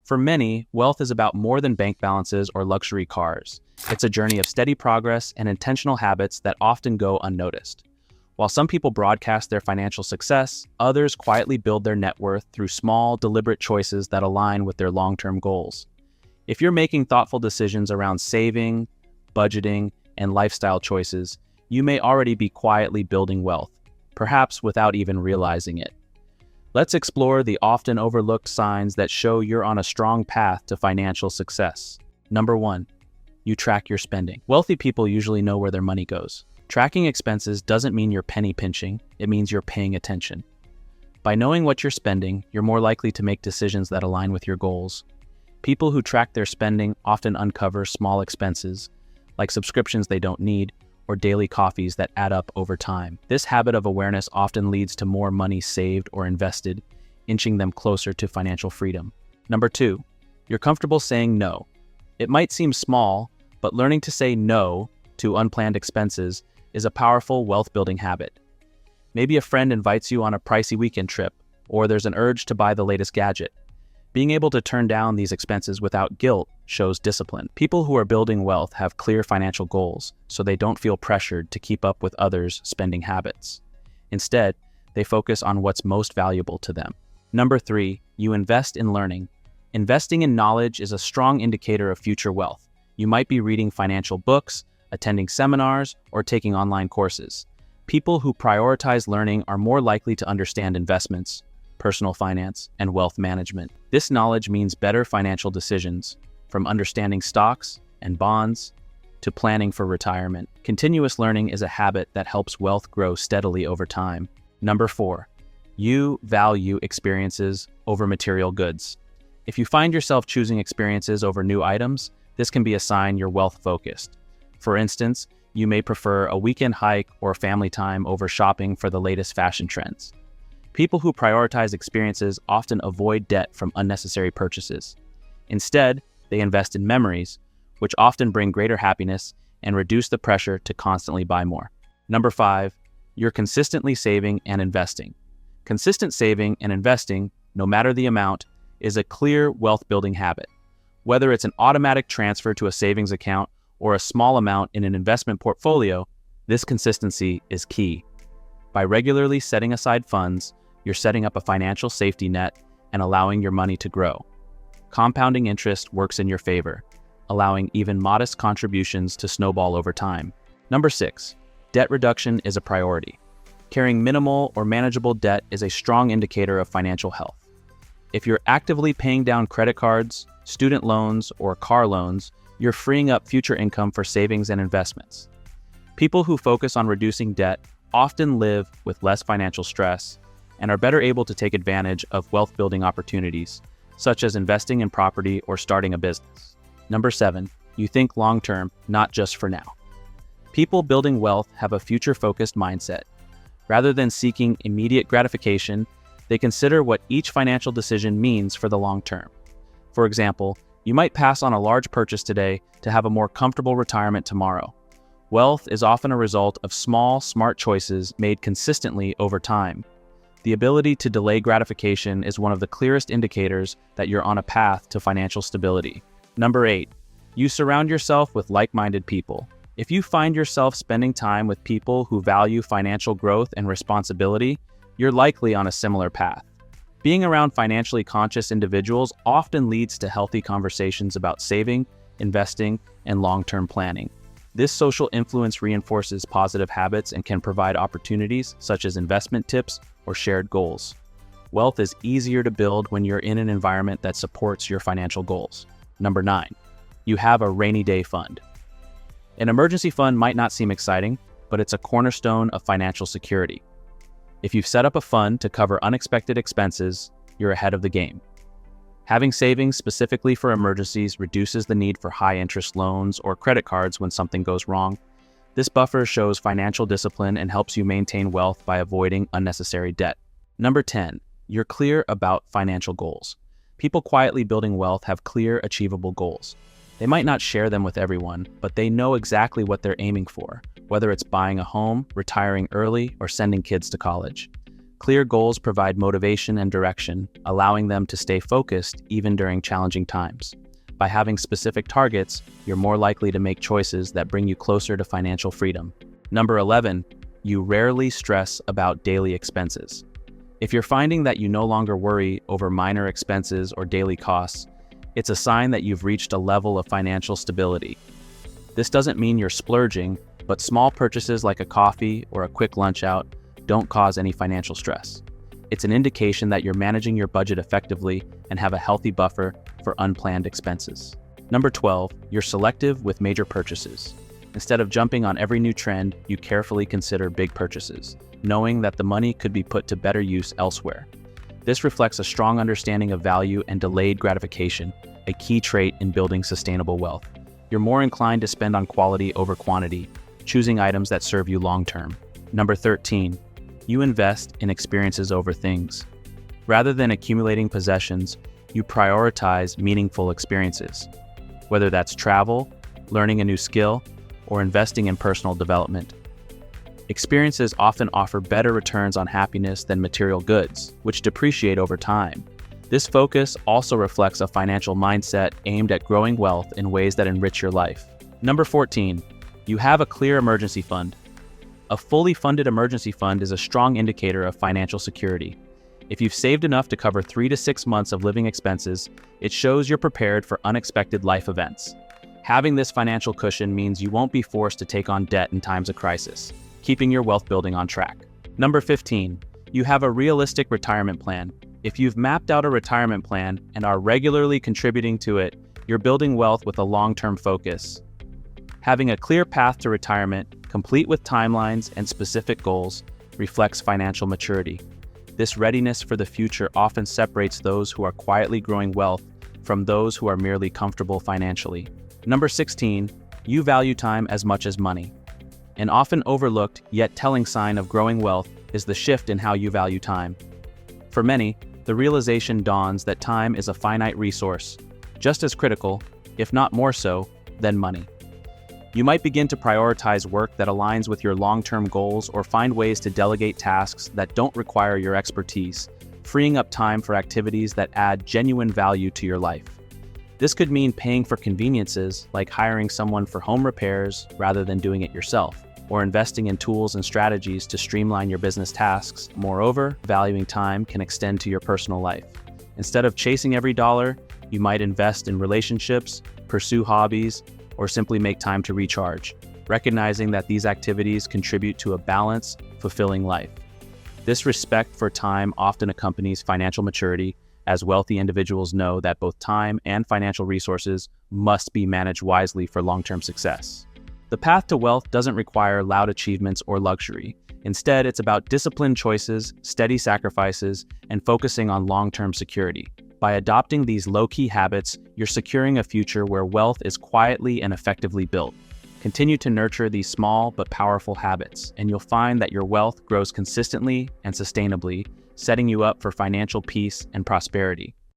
For many, wealth is about more than bank balances or luxury cars. It's a journey of steady progress and intentional habits that often go unnoticed. While some people broadcast their financial success, others quietly build their net worth through small, deliberate choices that align with their long-term goals. If you're making thoughtful decisions around saving, budgeting, and lifestyle choices, you may already be quietly building wealth, perhaps without even realizing it. Let's explore the often overlooked signs that show you're on a strong path to financial success. Number 1, you track your spending. Wealthy people usually know where their money goes. Tracking expenses doesn't mean you're penny pinching, it means you're paying attention. By knowing what you're spending, you're more likely to make decisions that align with your goals. People who track their spending often uncover small expenses, like subscriptions they don't need, or daily coffees that add up over time. This habit of awareness often leads to more money saved or invested, inching them closer to financial freedom. Number 2, you're comfortable saying no. It might seem small, but learning to say no to unplanned expenses is a powerful wealth-building habit. Maybe a friend invites you on a pricey weekend trip, or there's an urge to buy the latest gadget. Being able to turn down these expenses without guilt shows discipline. People who are building wealth have clear financial goals, so they don't feel pressured to keep up with others' spending habits. Instead, they focus on what's most valuable to them. Number 3, you invest in learning. Investing in knowledge is a strong indicator of future wealth. You might be reading financial books, attending seminars, or taking online courses. People who prioritize learning are more likely to understand investments, personal finance, and wealth management. This knowledge means better financial decisions, from understanding stocks and bonds to planning for retirement. Continuous learning is a habit that helps wealth grow steadily over time. Number 4, you value experiences over material goods. If you find yourself choosing experiences over new items, this can be a sign you're wealth-focused. For instance, you may prefer a weekend hike or family time over shopping for the latest fashion trends. People who prioritize experiences often avoid debt from unnecessary purchases. Instead, they invest in memories, which often bring greater happiness and reduce the pressure to constantly buy more. Number 5, you're consistently saving and investing. Consistent saving and investing, no matter the amount, is a clear wealth-building habit. Whether it's an automatic transfer to a savings account or a small amount in an investment portfolio, this consistency is key. By regularly setting aside funds, you're setting up a financial safety net and allowing your money to grow. Compounding interest works in your favor, allowing even modest contributions to snowball over time. Number 6, debt reduction is a priority. Carrying minimal or manageable debt is a strong indicator of financial health. If you're actively paying down credit cards, student loans, or car loans, you're freeing up future income for savings and investments. People who focus on reducing debt often live with less financial stress and are better able to take advantage of wealth-building opportunities, such as investing in property or starting a business. Number 7, you think long-term, not just for now. People building wealth have a future-focused mindset. Rather than seeking immediate gratification, they consider what each financial decision means for the long term. For example, you might pass on a large purchase today to have a more comfortable retirement tomorrow. Wealth is often a result of small, smart choices made consistently over time. The ability to delay gratification is one of the clearest indicators that you're on a path to financial stability. Number 8, you surround yourself with like-minded people. If you find yourself spending time with people who value financial growth and responsibility, you're likely on a similar path. Being around financially conscious individuals often leads to healthy conversations about saving, investing, and long-term planning. This social influence reinforces positive habits and can provide opportunities such as investment tips or shared goals. Wealth is easier to build when you're in an environment that supports your financial goals. Number 9, you have a rainy day fund. An emergency fund might not seem exciting, but it's a cornerstone of financial security. If you've set up a fund to cover unexpected expenses, you're ahead of the game. Having savings specifically for emergencies reduces the need for high-interest loans or credit cards when something goes wrong. This buffer shows financial discipline and helps you maintain wealth by avoiding unnecessary debt. Number 10, you're clear about financial goals. People quietly building wealth have clear, achievable goals. They might not share them with everyone, but they know exactly what they're aiming for, whether it's buying a home, retiring early, or sending kids to college. Clear goals provide motivation and direction, allowing them to stay focused even during challenging times. By having specific targets, you're more likely to make choices that bring you closer to financial freedom. Number 11, you rarely stress about daily expenses. If you're finding that you no longer worry over minor expenses or daily costs, it's a sign that you've reached a level of financial stability. This doesn't mean you're splurging, but small purchases like a coffee or a quick lunch out don't cause any financial stress. It's an indication that you're managing your budget effectively and have a healthy buffer for unplanned expenses. Number 12, you're selective with major purchases. Instead of jumping on every new trend, you carefully consider big purchases, knowing that the money could be put to better use elsewhere. This reflects a strong understanding of value and delayed gratification, a key trait in building sustainable wealth. You're more inclined to spend on quality over quantity, choosing items that serve you long-term. Number 13, you invest in experiences over things. Rather than accumulating possessions, you prioritize meaningful experiences. Whether that's travel, learning a new skill, or investing in personal development. Experiences often offer better returns on happiness than material goods, which depreciate over time. This focus also reflects a financial mindset aimed at growing wealth in ways that enrich your life. Number 14, you have a clear emergency fund. A fully funded emergency fund is a strong indicator of financial security. If you've saved enough to cover 3 to 6 months of living expenses, it shows you're prepared for unexpected life events. Having this financial cushion means you won't be forced to take on debt in times of crisis, keeping your wealth building on track. Number 15, you have a realistic retirement plan. If you've mapped out a retirement plan and are regularly contributing to it, you're building wealth with a long-term focus. Having a clear path to retirement, complete with timelines and specific goals, reflects financial maturity. This readiness for the future often separates those who are quietly growing wealth from those who are merely comfortable financially. Number 16, you value time as much as money. An often overlooked yet telling sign of growing wealth is the shift in how you value time. For many, the realization dawns that time is a finite resource, just as critical, if not more so, than money. You might begin to prioritize work that aligns with your long-term goals or find ways to delegate tasks that don't require your expertise, freeing up time for activities that add genuine value to your life. This could mean paying for conveniences like hiring someone for home repairs rather than doing it yourself, or investing in tools and strategies to streamline your business tasks. Moreover, valuing time can extend to your personal life. Instead of chasing every dollar, you might invest in relationships, pursue hobbies, or simply make time to recharge, recognizing that these activities contribute to a balanced, fulfilling life. This respect for time often accompanies financial maturity, as wealthy individuals know that both time and financial resources must be managed wisely for long-term success. The path to wealth doesn't require loud achievements or luxury. Instead, it's about disciplined choices, steady sacrifices, and focusing on long-term security. By adopting these low-key habits, you're securing a future where wealth is quietly and effectively built. Continue to nurture these small but powerful habits, and you'll find that your wealth grows consistently and sustainably, setting you up for financial peace and prosperity.